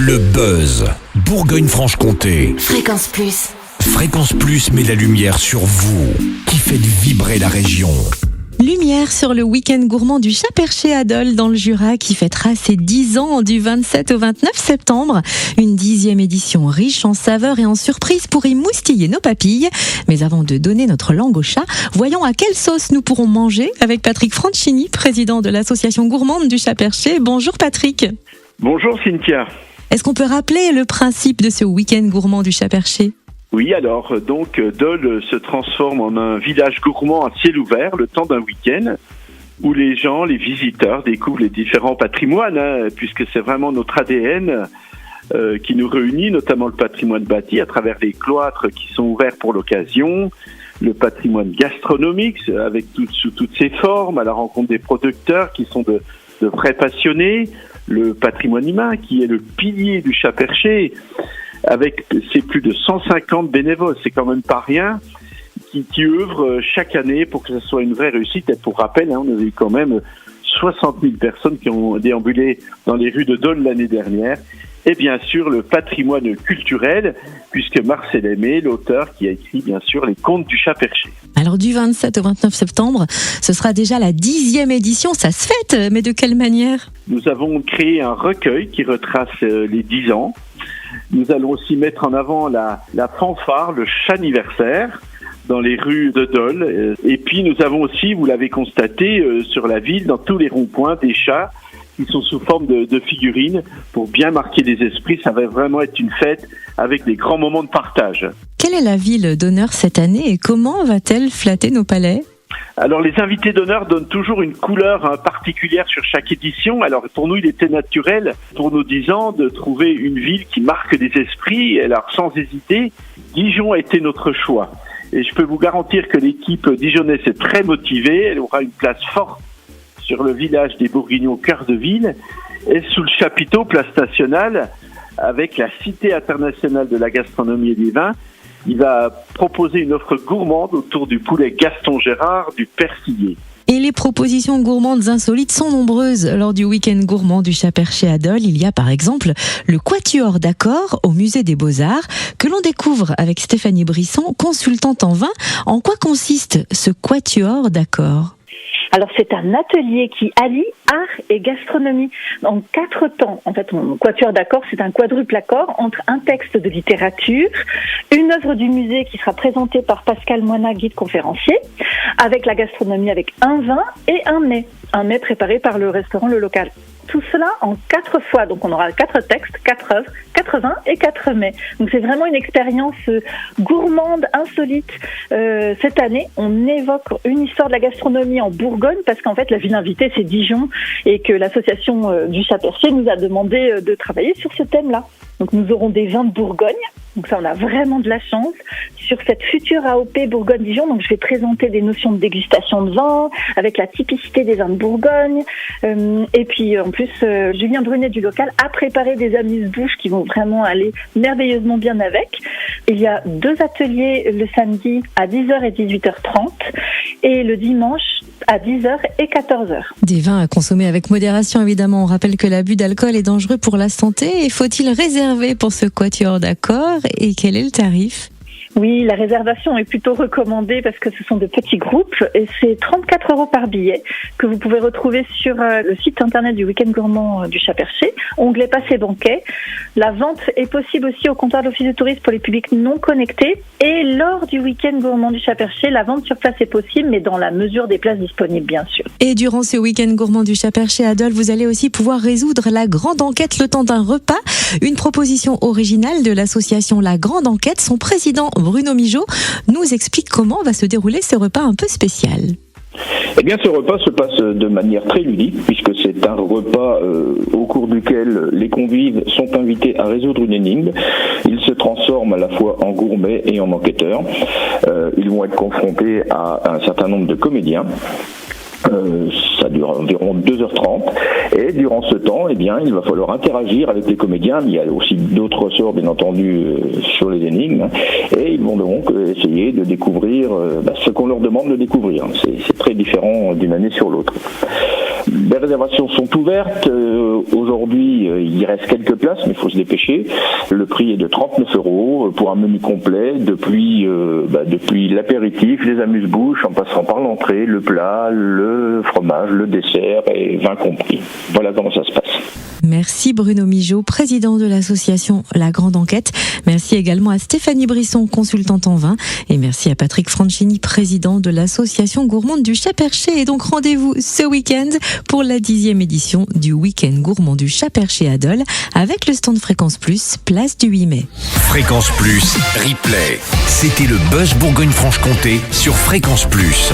Le buzz. Bourgogne-Franche-Comté. Fréquence Plus. Fréquence Plus met la lumière sur vous, qui faites vibrer la région. Lumière sur le week-end gourmand du Chat Perché à Dole dans le Jura qui fêtera ses 10 ans du 27 au 29 septembre. Une 10e édition riche en saveurs et en surprises pour y moustiller nos papilles. Mais avant de donner notre langue au chat, voyons à quelle sauce nous pourrons manger avec Patrick Franchini, président de l'association gourmande du Chat Perché. Bonjour Patrick. Bonjour Cynthia. Est-ce qu'on peut rappeler le principe de ce week-end gourmand du Chat Perché ? Oui, alors donc Dole se transforme en un village gourmand à ciel ouvert le temps d'un week-end où les gens, les visiteurs découvrent les différents patrimoines, puisque c'est vraiment notre ADN qui nous réunit, notamment le patrimoine bâti à travers les cloîtres qui sont ouverts pour l'occasion, le patrimoine gastronomique sous toutes ses formes, à la rencontre des producteurs qui sont de vrais passionnés, le patrimoine humain qui est le pilier du Chat Perché, avec ses plus de 150 bénévoles, c'est quand même pas rien, qui œuvrent chaque année pour que ce soit une vraie réussite. Et pour rappel, on a eu quand même 60 000 personnes qui ont déambulé dans les rues de Dole l'année dernière. Et bien sûr, le patrimoine culturel, puisque Marcel Aimé, l'auteur qui a écrit bien sûr les contes du Chat Perché. Alors du 27 au 29 septembre, ce sera déjà la 10e édition, ça se fête, mais de quelle manière ? Nous avons créé un recueil qui retrace les 10 ans. Nous allons aussi mettre en avant la fanfare, le chaniversaire, dans les rues de Dole. Et puis nous avons aussi, vous l'avez constaté, sur la ville, dans tous les ronds-points, des chats qui sont sous forme de figurines pour bien marquer les esprits. Ça va vraiment être une fête avec des grands moments de partage. Quelle est la ville d'honneur cette année et comment va-t-elle flatter nos palais ? Alors les invités d'honneur donnent toujours une couleur particulière sur chaque édition. Alors pour nous, il était naturel, pour nos 10 ans, de trouver une ville qui marque des esprits. Alors sans hésiter, Dijon a été notre choix. Et je peux vous garantir que l'équipe dijonnaise est très motivée. Elle aura une place forte sur le village des Bourguignons, cœur de ville, et sous le chapiteau, place nationale, avec la Cité internationale de la gastronomie et des vins. Il va proposer une offre gourmande autour du poulet Gaston Gérard, du persillé. Et les propositions gourmandes insolites sont nombreuses. Lors du week-end gourmand du Chat Perché à Dole, il y a par exemple le Quatuor d'Accord au Musée des Beaux-Arts, que l'on découvre avec Stéphanie Brisson, consultante en vin. En quoi consiste ce Quatuor d'Accord ? Alors c'est un atelier qui allie art et gastronomie en 4 temps. En fait, mon quatuor d'accord, c'est un quadruple accord entre un texte de littérature, une œuvre du musée qui sera présentée par Pascal Moina, guide conférencier, avec la gastronomie avec un vin et un mets préparé par le restaurant Le Local. Tout cela en 4 fois, donc on aura 4 textes, 4 œuvres, 4 vins et 4 mets. Donc c'est vraiment une expérience gourmande, insolite. Cette année, on évoque une histoire de la gastronomie en Bourgogne, parce qu'en fait la ville invitée c'est Dijon, et que l'association du Chat Perché nous a demandé de travailler sur ce thème-là. Donc nous aurons des vins de Bourgogne, donc ça on a vraiment de la chance, sur cette future AOP Bourgogne-Dijon. Donc je vais présenter des notions de dégustation de vin, avec la typicité des vins de Bourgogne, et puis en plus Julien Brunet du Local a préparé des amuse-bouches qui vont vraiment aller merveilleusement bien avec. Il y a 2 ateliers le samedi à 10h et 18h30, et le dimanche à 10h et 14h. Des vins à consommer avec modération évidemment. On rappelle que l'abus d'alcool est dangereux pour la santé. Et faut-il réserver pour ce Quatuor d'Accord et quel est le tarif ? Oui, la réservation est plutôt recommandée parce que ce sont de petits groupes et c'est 34 € par billet que vous pouvez retrouver sur le site internet du week-end gourmand du Chat Perché, onglet Passé banquet. La vente est possible aussi au comptoir de l'Office de tourisme pour les publics non connectés, et lors du week-end gourmand du Chat Perché, la vente sur place est possible, mais dans la mesure des places disponibles bien sûr. Et durant ce week-end gourmand du Chat Perché à Dole, vous allez aussi pouvoir résoudre la grande enquête le temps d'un repas, une proposition originale de l'association La Grande Enquête. Son président Bruno Migeot nous explique comment va se dérouler ce repas un peu spécial. Eh bien, ce repas se passe de manière très ludique, puisque c'est un repas au cours duquel les convives sont invités à résoudre une énigme. Ils se transforment à la fois en gourmets et en enquêteurs. Ils vont être confrontés à un certain nombre de comédiens. Ça dure environ 2h30 et durant ce temps, eh bien, il va falloir interagir avec les comédiens. Il y a aussi d'autres ressorts, bien entendu, sur les énigmes, et ils vont donc essayer de découvrir ce qu'on leur demande de découvrir. C'est très différent d'une année sur l'autre. Les réservations sont ouvertes. Aujourd'hui, il reste quelques places, mais il faut se dépêcher. Le prix est de 39 € pour un menu complet, depuis l'apéritif, les amuse-bouches, en passant par l'entrée, le plat, le fromage, le dessert et vin compris. Voilà comment ça se passe. Merci Bruno Migeot, président de l'association La Grande Enquête. Merci également à Stéphanie Brisson, consultante en vin. Et merci à Patrick Franchini, président de l'association gourmande du Chat-Perché. Et donc rendez-vous ce week-end pour la 10e édition du Week-end gourmand du Chat-Perché à Dole avec le stand Fréquence Plus, place du 8 mai. Fréquence Plus, replay. C'était le Buzz Bourgogne-Franche-Comté sur Fréquence Plus.